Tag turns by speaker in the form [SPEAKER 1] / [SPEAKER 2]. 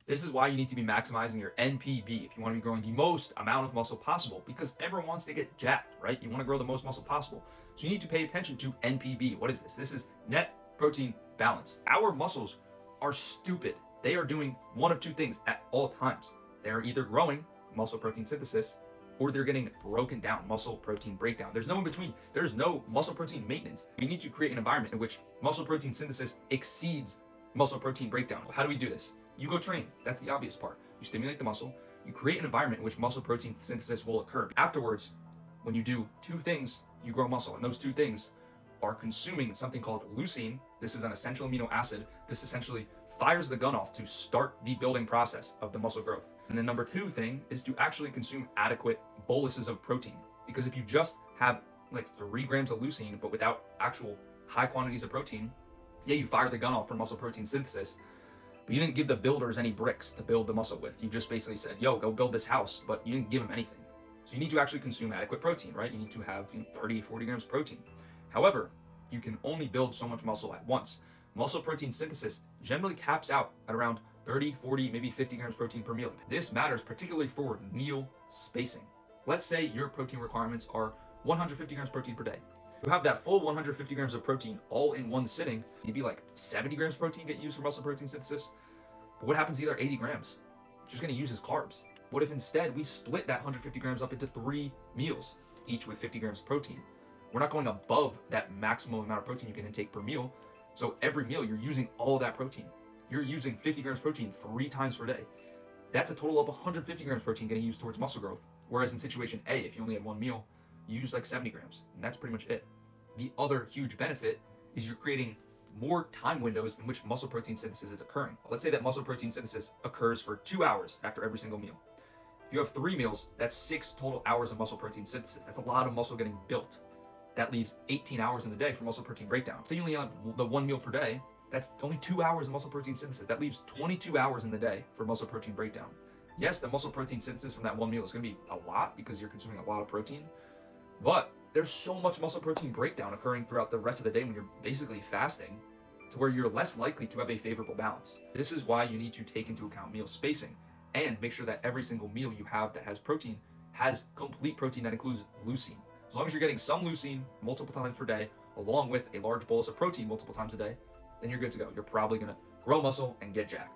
[SPEAKER 1] This is why you need to be maximizing your NPB if you want to be growing the most amount of muscle possible, because everyone wants to get jacked, right? You want to grow the most muscle possible. So you need to pay attention to NPB. What is this? This is net protein balance. Our muscles are stupid. They are doing one of two things at all times. They're either growing, muscle protein synthesis, or they're getting broken down, muscle protein breakdown. There's no in between. There's no muscle protein maintenance. We need to create an environment in which muscle protein synthesis exceeds muscle protein breakdown. How do we do this? You go train. That's the obvious part. You stimulate the muscle. You create an environment in which muscle protein synthesis will occur. Afterwards, when you do two things, you grow muscle. And those two things are consuming something called leucine. This is an essential amino acid. This essentially fires the gun off to start the building process of the muscle growth. And the number two thing is to actually consume adequate boluses of protein. Because if you just have like 3 grams of leucine, but without actual high quantities of protein, yeah, you fired the gun off for muscle protein synthesis, but you didn't give the builders any bricks to build the muscle with. You just basically said, yo, go build this house, but you didn't give them anything. So you need to actually consume adequate protein, right? You need to have 30, 40 grams of protein. However, you can only build so much muscle at once. Muscle protein synthesis generally caps out at around 30, 40, maybe 50 grams protein per meal. This matters particularly for meal spacing. Let's say your protein requirements are 150 grams protein per day. You have that full 150 grams of protein all in one sitting. Maybe like 70 grams protein get used for muscle protein synthesis. But what happens to the other 80 grams? It's just going to use as carbs. What if instead we split that 150 grams up into 3 meals, each with 50 grams of protein? We're not going above that maximum amount of protein you can intake per meal. So every meal you're using all that protein. You're using 50 grams protein 3 times per day. That's a total of 150 grams protein getting used towards muscle growth. Whereas in situation A, if you only had one meal, you use like 70 grams, and that's pretty much it. The other huge benefit is you're creating more time windows in which muscle protein synthesis is occurring. Let's say that muscle protein synthesis occurs for 2 hours after every single meal. If you have 3 meals, that's 6 total hours of muscle protein synthesis. That's a lot of muscle getting built. That leaves 18 hours in the day for muscle protein breakdown. So you only have the 1 meal per day. That's only 2 hours of muscle protein synthesis. That leaves 22 hours in the day for muscle protein breakdown. Yes, the muscle protein synthesis from that 1 meal is going to be a lot because you're consuming a lot of protein, but there's so much muscle protein breakdown occurring throughout the rest of the day when you're basically fasting to where you're less likely to have a favorable balance. This is why you need to take into account meal spacing and make sure that every single meal you have that has protein has complete protein that includes leucine. As long as you're getting some leucine multiple times per day, along with a large bolus of protein multiple times a day, then you're good to go. You're probably going to grow muscle and get jacked.